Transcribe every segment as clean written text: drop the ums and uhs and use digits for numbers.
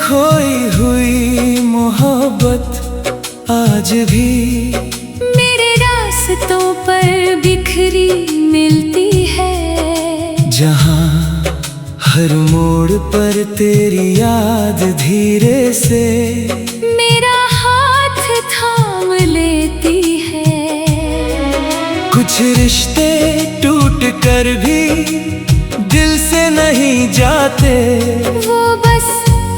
खोई हुई मोहब्बत आज भी मेरे रास्तों पर बिखरी मिलती है। जहाँ हर मोड़ पर तेरी याद धीरे से मेरा हाथ थाम लेती है। कुछ रिश्ते टूट कर भी दिल से नहीं जाते, वो बस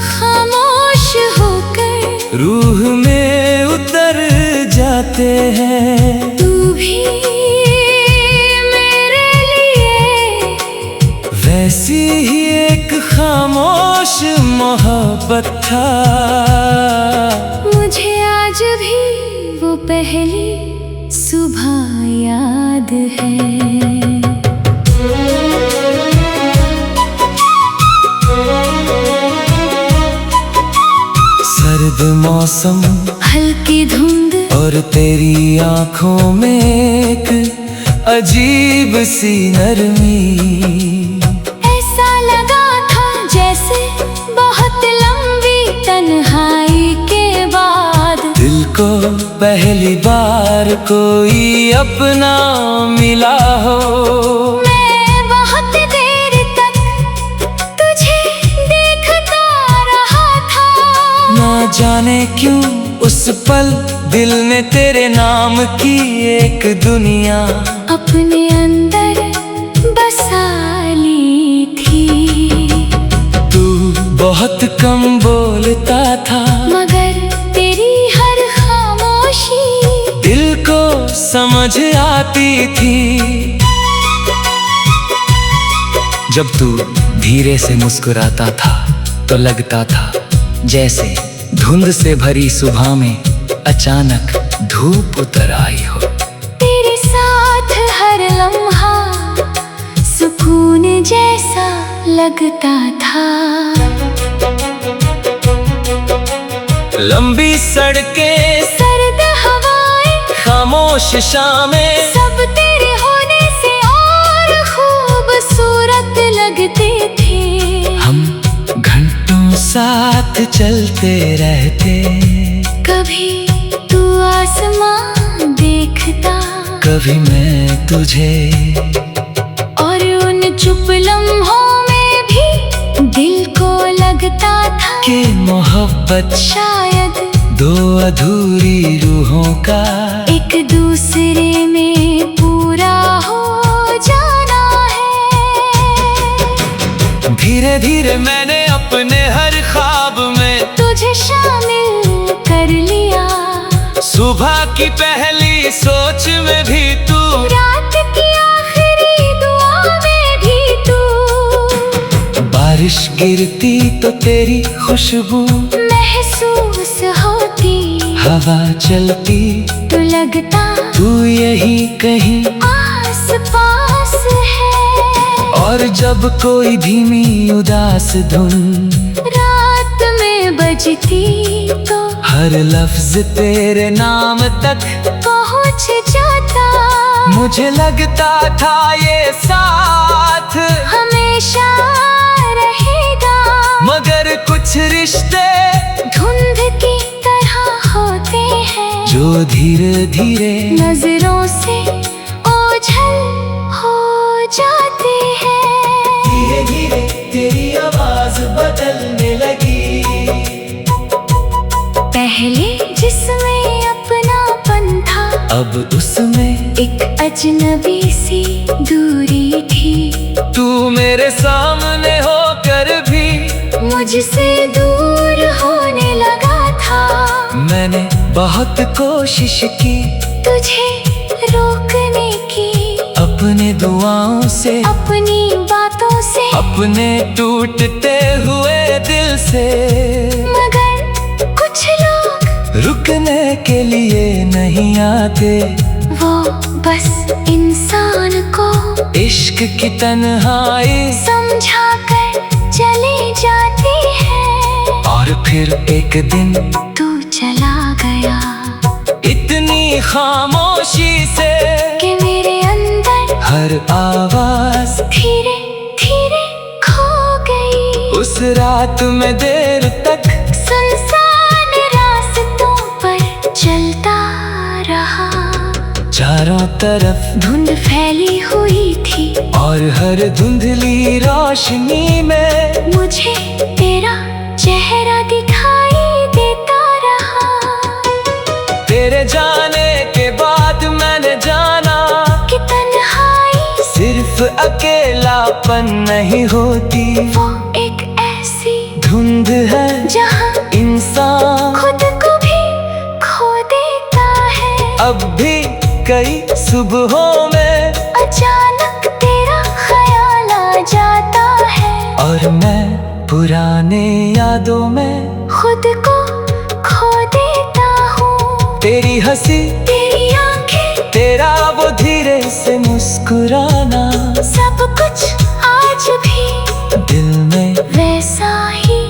खामोश होकर रूह में उतर जाते हैं। तू भी मेरे लिए वैसी ही एक खामोश मोहब्बत था। मुझे आज भी वो पहली सुबह याद है। सर्द मौसम, हल्की धुंध और तेरी आंखों में एक अजीब सी नरमी। ऐसा लगा था जैसे बहुत लंबी तन्हाई के बाद दिल को पहली बार कोई अपना मिला हो। मैं बहुत देर तक तुझे देखता रहा था। ना जाने क्यों उस पल दिल ने तेरे नाम की एक दुनिया अपने अंदर बसा ली थी। तू बहुत कम बोलता था, मगर तेरी हर खामोशी दिल को समझ आती थी। जब तू धीरे से मुस्कुराता था तो लगता था जैसे धुंध से भरी सुबह में अचानक धूप उतर आई हो। तेरे साथ हर लम्हा सुकून जैसा लगता था। लंबी सड़कें, सर्द हवाएं, खामोश शामें, सब तेरे होने से और खूबसूरत लगते थे। हम घंटों साथ चलते रहते, कभी तू आसमां देखता, कभी मैं तुझे। और उन चुप लम्हों में भी दिल को लगता था कि मोहब्बत शायद दो अधूरी रूहों का एक दूसरे में पूरा हो जाना है। धीरे धीरे मैंने अपने हर ख्वाब में तुझे शामिल कर लिया। सुबह की पहली सोच में भी तू, रात की आखिरी दुआ में भी तू। बारिश गिरती तो तेरी खुशबू महसूस होती, हवा चलती तो लगता तू यही कहीं। आस पास है। और जब कोई धीमी उदास धुन रात में बजती तो हर लफ्ज तेरे नाम तक पहुंच जाता। मुझे लगता था ये साथ हमेशा रहेगा, मगर कुछ रिश्ते धुंध की तरह होते हैं, जो धीरे धीरे नजरों से ओझल हो जाते हैं। धीरे धीरे तेरी आवाज बदलने लगी। पहले जिसमें अपनापन था, अब उसमें एक अजनबी सी दूरी थी। तू मेरे सामने होकर भी मुझसे दूर होने लगा था। मैंने बहुत कोशिश की तुझे रोकने की, अपने दुआओं से, अपनी बातों से, अपने टूटते हुए दिल से। मगर कुछ लोग रुकने के लिए नहीं आते, वो बस इंसान को इश्क की तन्हाई समझा कर चले जाती है। और फिर एक दिन तू चला गया इतनी खामोशी से कि मेरे अंदर हर आवाज धीरे धीरे खो गई। उस रात में देर तक तक सुनसान रास्तों पर चलता रहा। चारों तरफ धुंध फैली हुई थी और हर धुंधली रोशनी में मुझे तेरा चेहरा दिखाई देता रहा। तेरे जाने के बाद मैंने जाना कि तन्हाई सिर्फ अकेलापन नहीं होती, वो एक ऐसी धुंध है जहाँ इंसान खुद को भी खो देता है। अब भी कई सुबहों में अचानक तेरा ख्याल आ जाता है और मैं पुराने यादों में खुद को खो देता हूँ। तेरी हंसी, तेरी आंखें, तेरा वो धीरे से मुस्कुराना, सब कुछ आज भी दिल में वैसा ही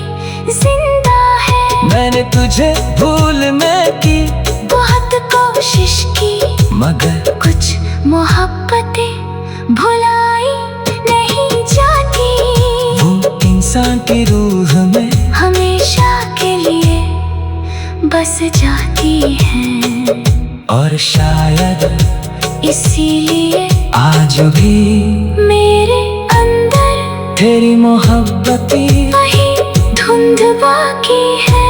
जिंदा है। मैंने तुझे भूल में की बहुत कोशिश की मगर कुछ मोहब्बतें भुलाई नहीं जाती, वो इंसान की रूह में हमेशा के लिए बस जाती हैं। और शायद इसीलिए आज भी मेरे अंदर तेरी मोहब्बती वही धुंध बाकी है।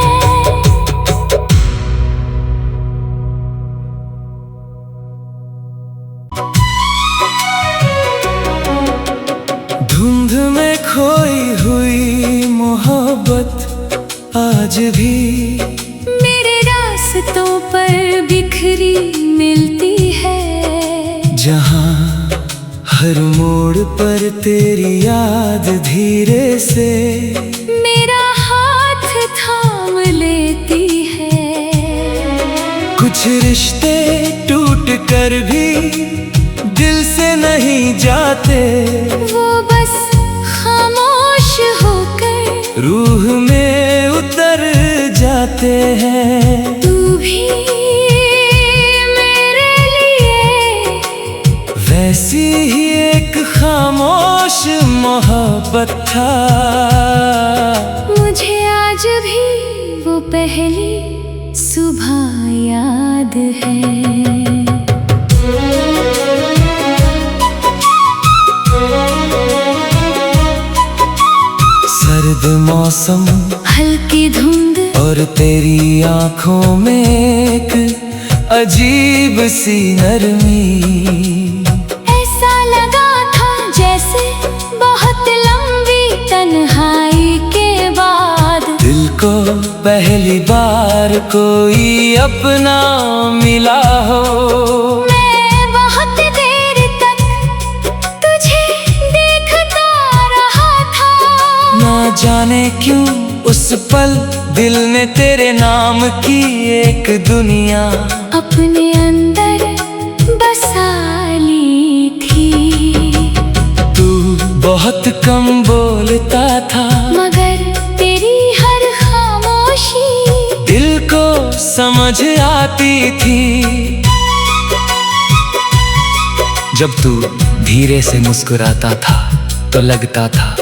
धुंध में खोई हुई मोहब्बत आज भी मेरे रास्तों पर बिखरी मिलती है, जहाँ हर मोड़ पर तेरी याद धीरे से मेरा हाथ थाम लेती है। कुछ रिश्ते टूट कर भी दिल से नहीं जाते, वो बस खामोश होकर रूह में उतर जाते हैं। तू भी मेरे लिए वैसी ही एक खामोश मोहब्बत था। मुझे आज भी वो पहली सुबह याद है। सर्द मौसम, हल्की धुंध और तेरी आंखों में एक अजीब सी नरमी। ऐसा लगा था जैसे बहुत लंबी तन्हाई के बाद दिल को पहली बार कोई अपना मिला हो। मैं बहुत देर तक तुझे देखता रहा था। ना जाने क्यों उस पल दिल ने तेरे नाम की एक दुनिया अपने अंदर बसा ली थी। तू बहुत कम बोलता था मगर तेरी हर खामोशी दिल को समझ आती थी। जब तू धीरे से मुस्कुराता था तो लगता था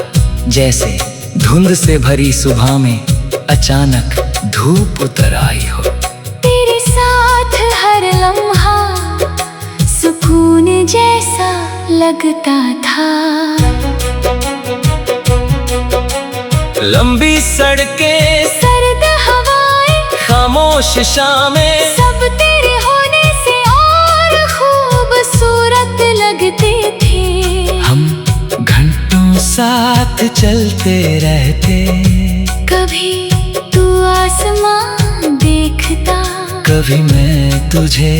जैसे धुंध से भरी सुबह में अचानक धूप उतर आई हो। तेरे साथ हर लम्हा सुकून जैसा लगता था। लंबी सड़कें, सर्द हवाएं, खामोश शामें, सब तेरे होने से और खूबसूरत लगते थे। हम घंटों साथ चलते रहते, कभी तू आसमां देखता, कभी मैं तुझे,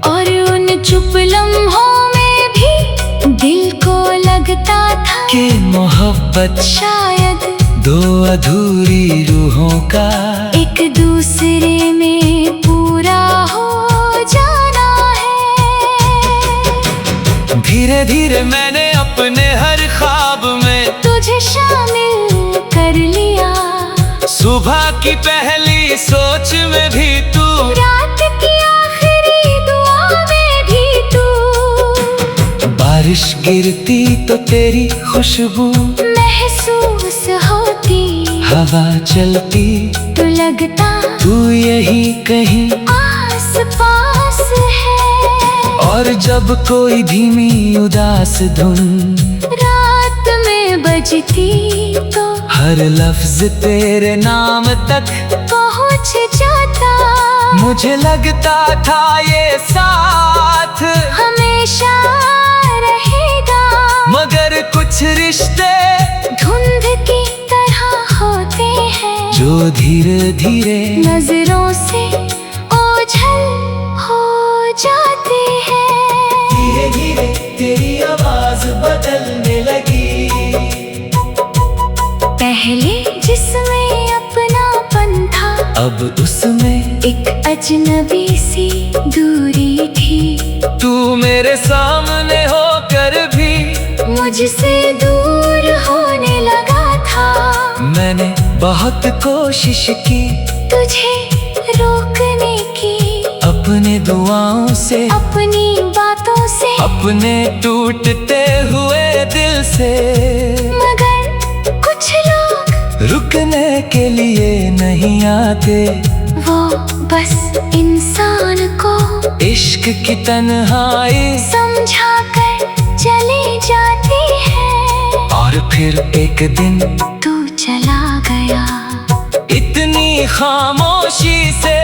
और उन चुप लम्हों में भी दिल को लगता था कि मोहब्बत शायद दो अधूरी रूहों का एक दूसरे में पूरा हो जाना है। धीरे धीरे मैंने अपने हर ख्वाब में तुझे शामिल कर लिया। सुबह की पहली सोच में भी तू, रात की आखिरी दुआ में भी तू। बारिश गिरती तो तेरी खुशबू महसूस होती, हवा चलती तो लगता तू यही कहीं आस पास है। और जब कोई धीमी उदास धुन रात में बजती तो हर लफ्ज तेरे नाम तक पहुंच जाता। मुझे लगता था ये साथ हमेशा रहेगा, मगर कुछ रिश्ते धुंध की तरह होते हैं जो धीरे धीरे नजरों से ओझल हो जाते हैं। धीरे धीरे तेरी आवाज बदलने लगी। पहले जिसमें अपनापन था अब उसमें एक अजनबी सी दूरी थी। तू मेरे सामने होकर भी मुझसे दूर होने लगा था। मैंने बहुत कोशिश की तुझे रोकने की, अपने दुआओं से अपनी बातों से, अपने टूटते हुए दिल से, मगर कुछ लोग रुकने के लिए नहीं आते। वो बस इंसान को इश्क की तन्हाई समझा कर चले जाती है। और फिर एक दिन तू चला गया इतनी खामोशी से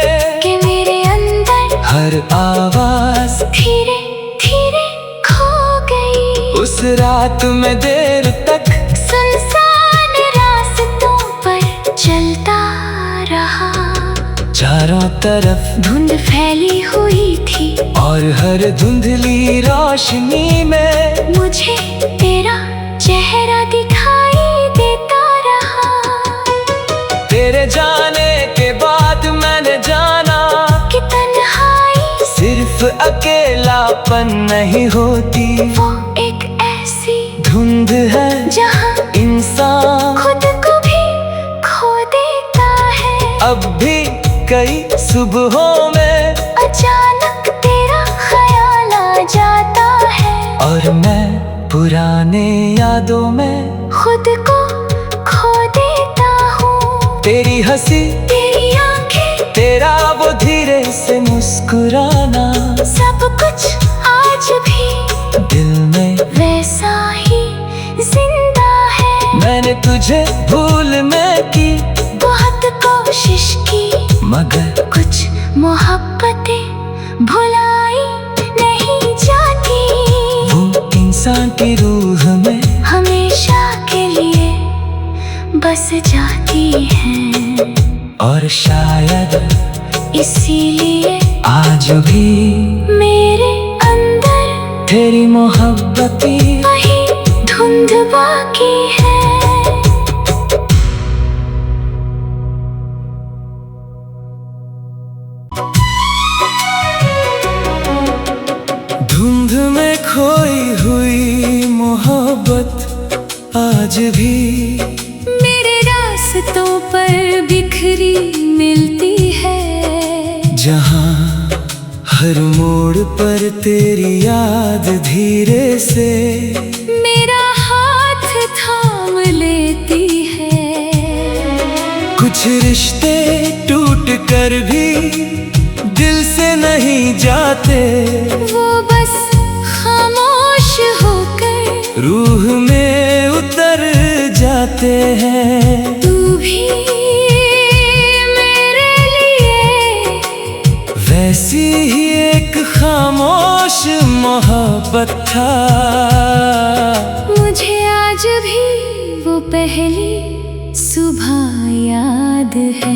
कि मेरे अंदर हर आवाज धीरे धीरे खो गई। उस रात में देर तक सुनसान रास्तों पर चलता रहा। चारों तरफ धुंध फैली हुई थी और हर धुंधली रोशनी में मुझे तेरा चेहरा दिखाई देता रहा। तेरे जाने के बाद मैंने जाना कि तन्हाई सिर्फ अकेलापन नहीं होती, वो एक ऐसी धुंध है जहाँ इंसान खुद को भी खो देता है। अब भी कई सुबहों में अचानक तेरा ख्याल आ जाता है और मैं पुराने यादों में खुद को खो देता हूँ। तेरी हंसी, तेरी आंखें, तेरा वो धीरे से मुस्कुराना, सब कुछ आज भी दिल में वैसा ही जिंदा है। मैंने तुझे भूलने की बहुत कोशिश की मगर कुछ मोहब्बतें भुलाई नहीं जाती। वो इंसान की रूह में हमेशा के लिए बस जाती हैं। और शायद इसीलिए आज भी मेरे अंदर तेरी मोहब्बती वही धुंध बाकी है। धुंध में खोई हुई मोहब्बत आज भी मेरे रास्तों पर बिखरी मिलती है। जहाँ हर मोड़ पर तेरी याद धीरे से मेरा हाथ थाम लेती है। कुछ रिश्ते टूट कर भी दिल से नहीं जाते, वो बस खामोश होकर रूह में उतर जाते हैं। तू भी मेरे लिए वैसी ही एक खामोश मोहब्बत था। मुझे आज भी वो पहली सुबह याद है।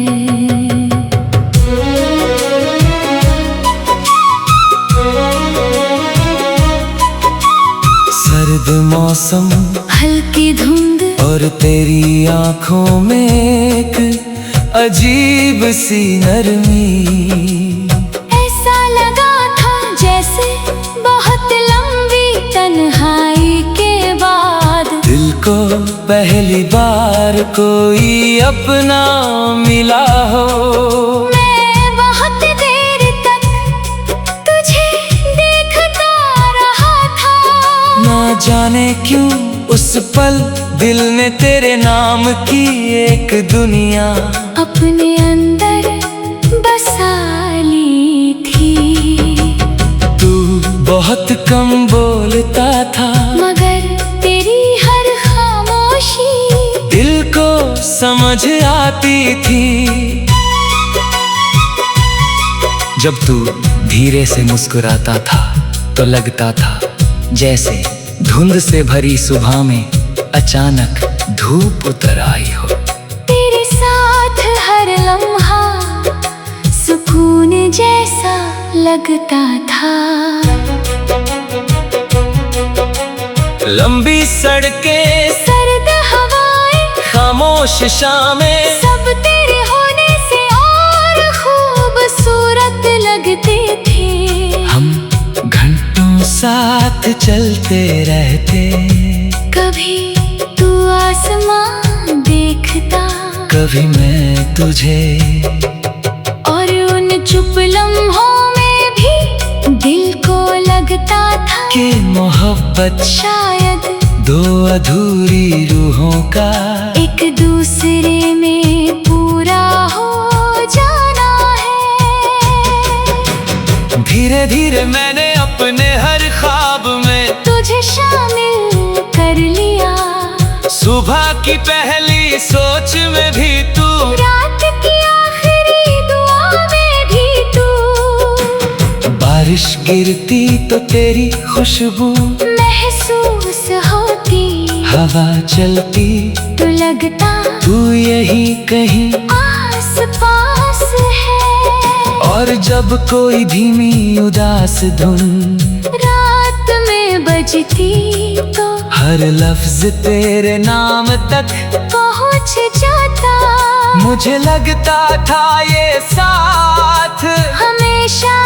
सर्द मौसम, हल्की धुंध और तेरी आंखों में एक अजीब सी नरमी। ऐसा लगा था जैसे बहुत लंबी तन्हाई के बाद दिल को पहली बार कोई अपना मिला हो। मैं बहुत देर तक तुझे देखता रहा था। ना जाने क्यों उस पल दिल ने तेरे नाम की एक दुनिया अपने अंदर बसा ली थी। तू बहुत कम बोलता था, मगर तेरी हर खामोशी दिल को समझ आती थी। जब तू धीरे से मुस्कुराता था तो लगता था जैसे धुंध से भरी सुबह में अचानक धूप उतर आई हो। तेरे साथ हर लम्हा सुकून जैसा लगता था। लंबी सड़कें, सर्द हवाएं, खामोश शामें, सब तेरे होने से और खूबसूरत लगते थे। हम घंटों साथ चलते रहते, कभी तू आसमां देखता, कभी मैं तुझे। और उन चुप लम्हों में भी दिल को लगता था कि मोहब्बत शायद दो अधूरी रूहों का एक दूसरे में पूरा हो जाना है। धीरे धीरे मैंने अपने हर ख्वाब में तुझे शामिल कर लिया। सुबह की पहली सोच में भी तू, रात की आखिरी दुआ में भी तू। बारिश गिरती तो तेरी खुशबू महसूस होती, हवा चलती तो लगता तू यही कहीं। आस पास है। और जब कोई धीमी उदास धुन रात में बजती तो हर लफ्ज तेरे नाम तक पहुंच जाता। मुझे लगता था ये साथ हमेशा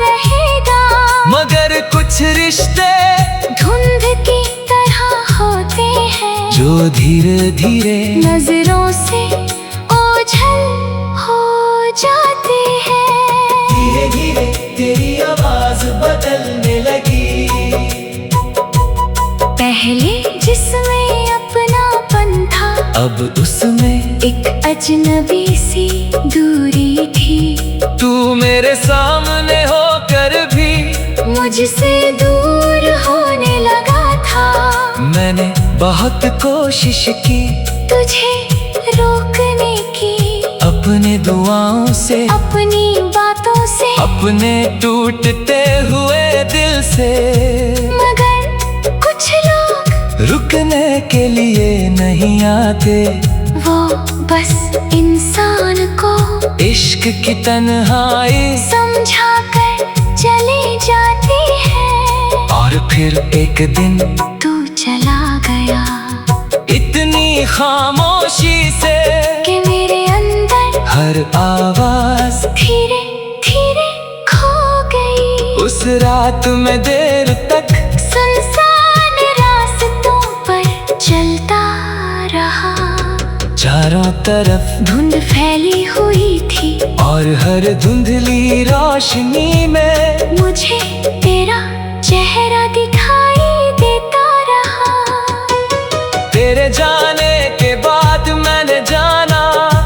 रहेगा, मगर कुछ रिश्ते धुंध की तरह होते हैं जो धीरे धीरे नजरों से ओझल हो जाते हैं। धीरे धीरे तेरी आवाज बदलने लगी। पहले जिसमें अपनापन था, अब उसमें एक अजनबी सी दूरी थी। तू मेरे सामने होकर भी मुझसे दूर होने लगा था। मैंने बहुत कोशिश की तुझे रोकने की, अपने दुआओं से, अपनी बातों से, अपने टूटते हुए दिल से। मगर कुछ लोग रुकने के लिए नहीं आते, वो बस इंसान को इश्क की तन्हाई समझा कर चले जाते हैं। और फिर एक दिन तू चला गया इतनी खामोशी से कि मेरे अंदर हर आवाज धीरे धीरे खो गई। उस रात में देर तक सुनसान रास्तों पर चलता रहा। चारों तरफ धुंध फैली हुई थी और हर धुंधली रोशनी में मुझे तेरा चेहरा दिखाई देता रहा। तेरे जाने के बाद मैंने जाना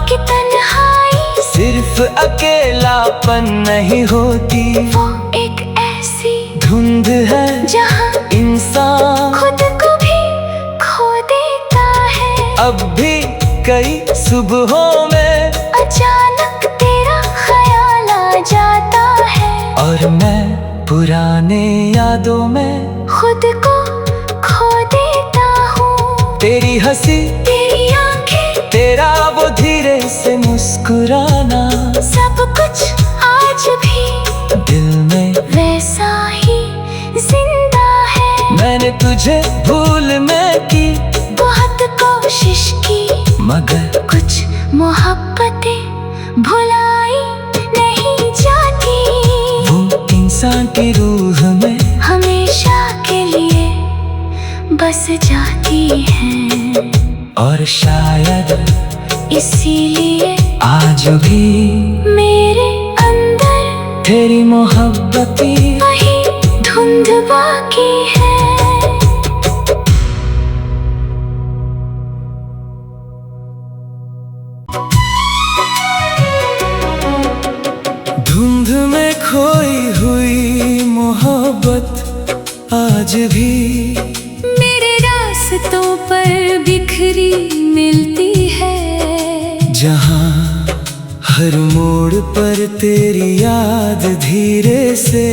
कि तन्हाई सिर्फ अकेलापन नहीं होती, वो एक ऐसी धुंध है जहाँ इंसान खुद को भी खो देता है। अब भी कई सुबहों में अचानक तेरा ख्याल आ जाता है और मैं पुराने यादों में खुद को खो देता हूँ। तेरी हंसी, तेरी आंखें, तेरा वो धीरे से मुस्कुराना, सब कुछ आज भी दिल में वैसा ही जिंदा है। मैंने तुझे भूल में की बहुत कोशिश की, मगर कुछ मोहब्बतें भुलाई नहीं जाती। वो इंसान की रूह में हमेशा के लिए बस जाती हैं। और शायद इसीलिए आज भी मेरे अंदर तेरी मोहब्बती वही धुंध बाकी है। आज भी मेरे रास्तों पर बिखरी मिलती है। जहाँ हर मोड़ पर तेरी याद धीरे से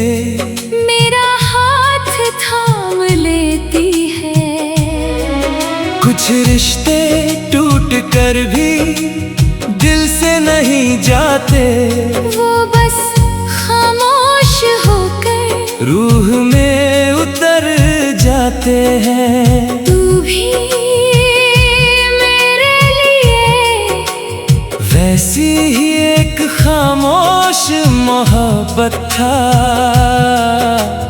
मेरा हाथ थाम लेती है। कुछ रिश्ते टूट कर भी दिल से नहीं जाते, वो बस खामोश होकर रूह में उतर जाते हैं। तू भी मेरे लिए वैसी ही एक खामोश मोहब्बत था।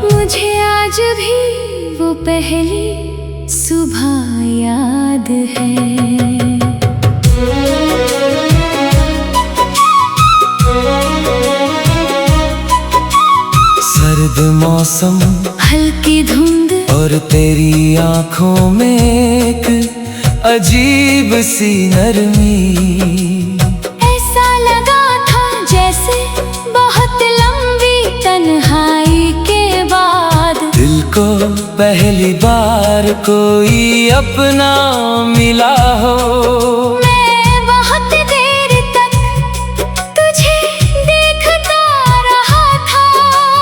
मुझे आज भी वो पहली सुबह याद है। सर्द मौसम, हल्की धुंध और तेरी आंखों में एक अजीब सी नरमी। ऐसा लगा था जैसे बहुत लंबी तन्हाई के बाद दिल को पहली बार कोई अपना मिला हो। मैं बहुत देर तक तुझे देखता रहा था।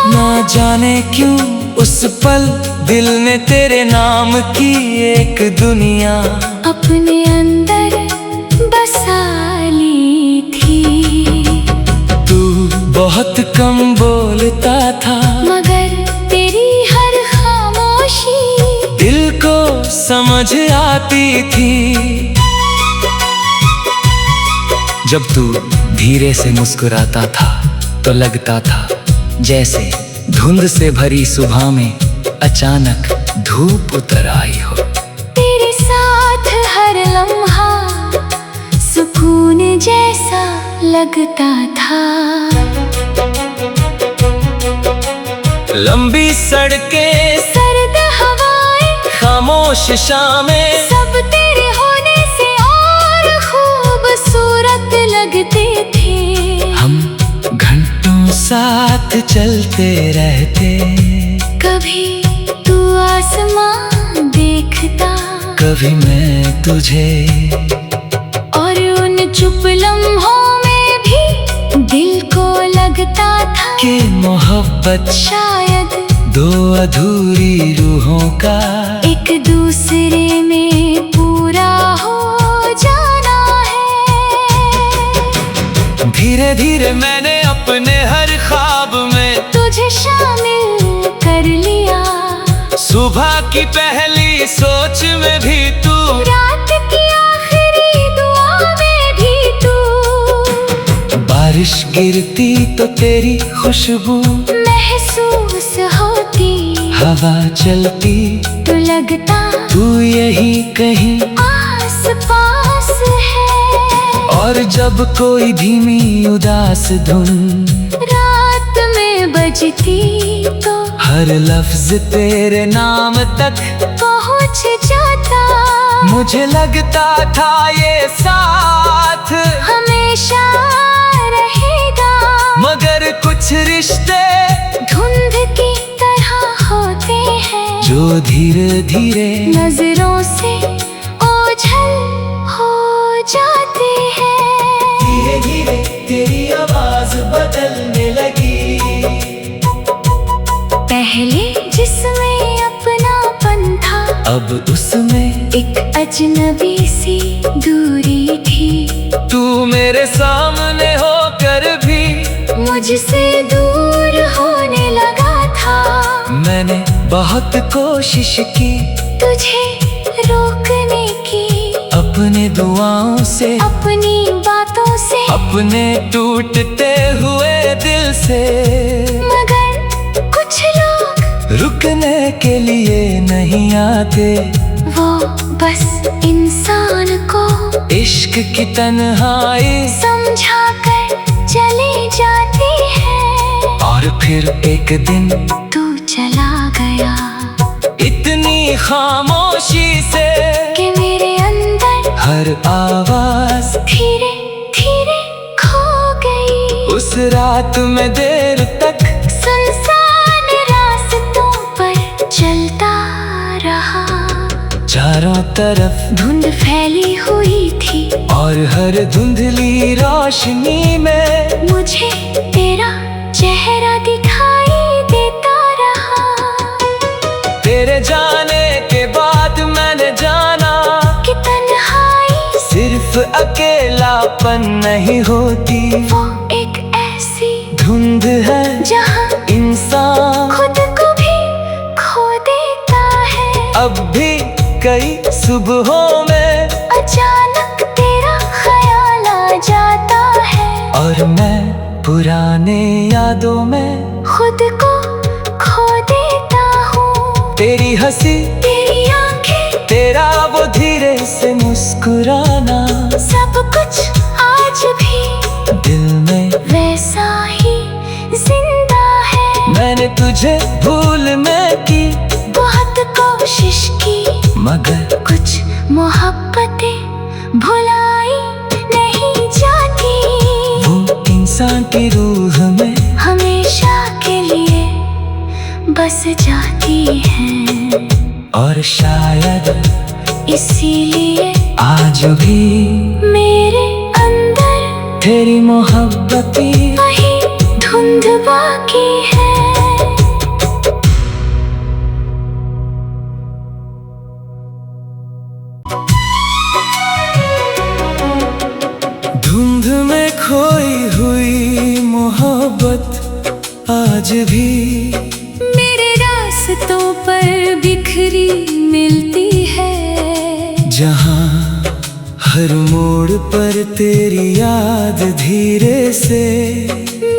ना जाने क्यों उस पल दिल ने तेरे नाम की एक दुनिया अपने अंदर बसा ली थी। तू बहुत कम बोलता था, मगर तेरी हर खामोशी दिल को समझ आती थी। जब तू धीरे से मुस्कुराता था तो लगता था जैसे धुंध से भरी सुबह में अचानक धूप उतर आई हो। तेरे साथ हर लम्हा सुकून जैसा लगता था। लंबी सड़कें, सर्द हवाएं, खामोश शामें, सब तेरे होने से और खूबसूरत लगते थे। हम घंटों साथ चलते रहते, कभी तू आसमां देखता, कभी मैं तुझे। और उन चुप लम्हों में भी दिल को लगता था कि मोहब्बत शायद दो अधूरी रूहों का एक दूसरे में पूरा हो जाना है। धीरे धीरे मैंने अपने हर ख्वाब में तुझे शामिल कर लिया। सुबह की पहली सोच में भी तू, रात की आखिरी दुआ में भी तू। बारिश गिरती तो तेरी खुशबू महसूस होती, हवा चलती तो लगता तू यही कहीं। आस पास है। और जब कोई धीमी उदास धुन रात में बजती तो हर लफ्ज तेरे नाम तक पहुंच जाता। मुझे लगता था ये साथ हमेशा रहेगा, मगर कुछ रिश्ते धुंध की तरह होते हैं जो धीरे धीरे नजरों से ओझल हो जाते हैं। धीरे धीरे तेरी आवाज बदलने लगी। पहले जिसमें अपनापन था, अब उसमें एक अजनबी सी दूरी थी। तू मेरे सामने होकर भी मुझसे दूर होने लगा था। मैंने बहुत कोशिश की तुझे रोकने की, अपने दुआओं से, अपनी बातों से, अपने टूटते हुए दिल से। मगर कुछ लोग रुकने के लिए नहीं आते, वो बस इंसान को इश्क की तन्हाई समझा कर चले जाती है। और फिर एक दिन तू चला गया इतनी खामोशी से कि मेरे अंदर हर आवाज धीरे धीरे खो गई। उस रात में देर तक सुनसान रास्तों पर चलता चारों तरफ धुंध फैली हुई थी और हर धुंधली रोशनी में मुझे तेरा चेहरा दिखाई देता रहा। तेरे जाने के बाद मैंने जाना कि तन्हाई सिर्फ अकेलापन नहीं होती, वो एक ऐसी धुंध है जहाँ इंसान खुद को भी खो देता है। अब भी कई सुबहों में अचानक तेरा ख्याल आ जाता है और मैं पुराने यादों में खुद को खो देता हूँ। तेरी हंसी, तेरी आंखें, तेरा वो धीरे से मुस्कुराना, सब कुछ आज भी दिल में वैसा ही जिंदा है। मैंने तुझे भूल में की बहुत कोशिश की मगर कुछ मोहब्बतें भुलाई नहीं जाती, वो इंसान की रूह में हमेशा के लिए बस जाती है। और शायद इसीलिए आज भी मेरे अंदर तेरी मोहब्बती वही धुंध बाकी है। धुंध में खोई हुई मोहब्बत आज भी मेरे रास्तों पर बिखरी मिलती है, जहाँ हर मोड़ पर तेरी याद धीरे से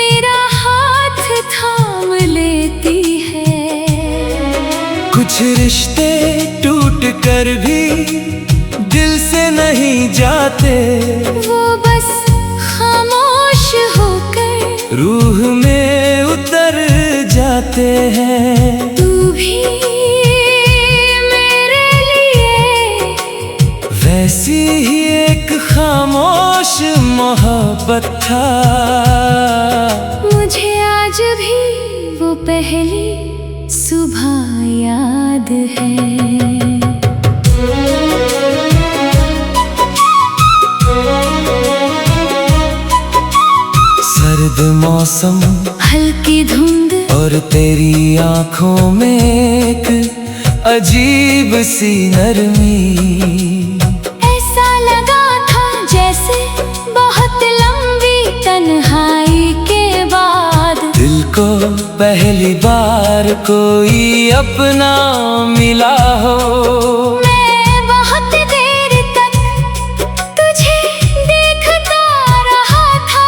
मेरा हाथ थाम लेती है। कुछ रिश्ते टूट कर भी दिल से नहीं जाते, वो बस खामोश होकर रूह में उतर जाते हैं। तू भी मेरे लिए वैसी ही एक खामोश मोहब्बत था, मुझे आज भी वो पहली सुबह याद है। सर्द मौसम, हल्की धुंध और तेरी आंखों में एक अजीब सी नरमी। ऐसा लगा था जैसे बहुत लंबी तन्हाई के बाद दिल को पहली बार कोई अपना मिला हो। मैं बहुत देर तक तुझे देखता रहा था,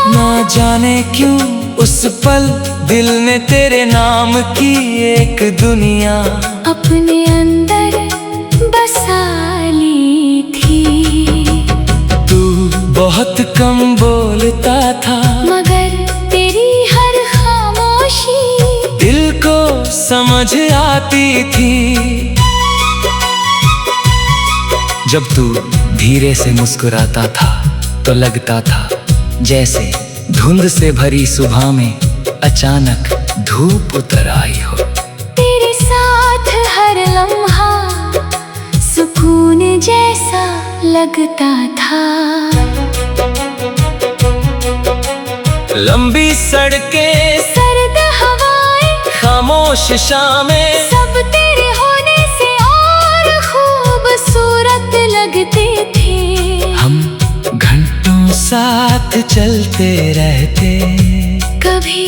ना जाने क्यों उस पल दिल ने तेरे नाम की एक दुनिया अपने अंदर बसा ली थी। तू बहुत कम बोलता था मगर तेरी हर खामोशी दिल को समझ आती थी। जब तू धीरे से मुस्कुराता था तो लगता था जैसे धुंध से भरी सुबह में अचानक धूप उतर आई हो। तेरे साथ हर लम्हा सुकून जैसा लगता था। लंबी सड़कें, सर्द हवाएं, खामोश शामें, सब तेरे होने से और खूबसूरत लगते थे। हम घंटों साथ चलते रहते, कभी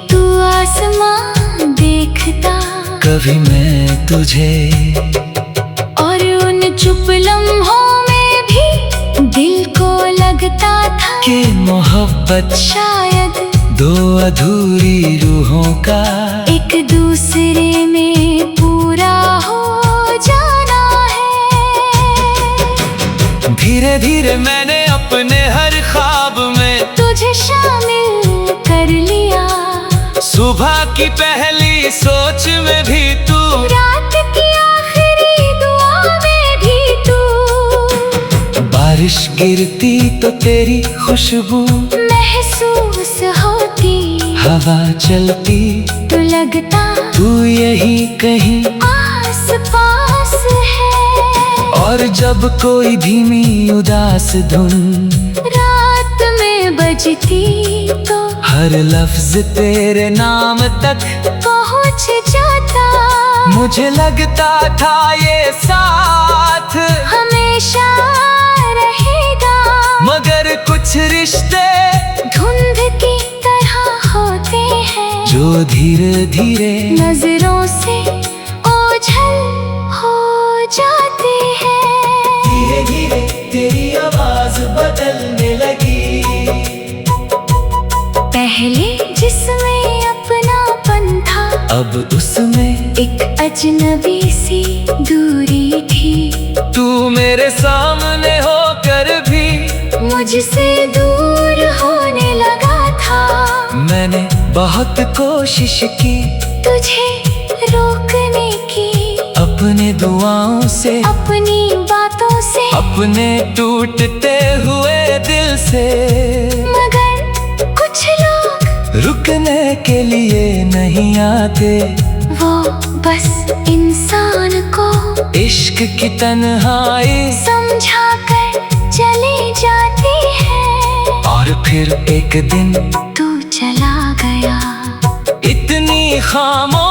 तू आसमां देखता, कभी मैं तुझे, और उन चुप लम्हों में भी दिल को लगता था कि मोहब्बत शायद दो अधूरी रूहों का एक दूसरे में पूरा हो जाना है। धीरे धीरे मैंने अपने हर ख्वाब में तुझे शामिल कर लिया, सुबह की पहली सोच में भी तू, रात की आखिरी दुआ में भी तू। बारिश गिरती तो तेरी खुशबू महसूस होती, हवा चलती तो लगता तू यही कहीं आस पास है। जब कोई धीमी उदास धुन रात में बजती तो हर लफ्ज तेरे नाम तक पहुंच जाता। मुझे लगता था ये साथ हमेशा रहेगा, मगर कुछ रिश्ते धुंध की तरह होते हैं जो धीरे धीरे नजरों से ओझल हो जाते हैं। धीरे धीरे तेरी आवाज बदलने लगी। पहले जिसमें अपनापन था अब उसमें एक अजनबी सी दूरी थी। तू मेरे सामने होकर भी मुझसे दूर होने लगा था। मैंने बहुत कोशिश की तुझे रोकने की, अपने दुआओं से अपनी बातों से, अपने टूटते हुए दिल से, मगर कुछ लोग रुकने के लिए नहीं आते। वो बस इंसान को इश्क की तन्हाई समझा कर चले जाती है। और फिर एक दिन तू चला गया इतनी खामोश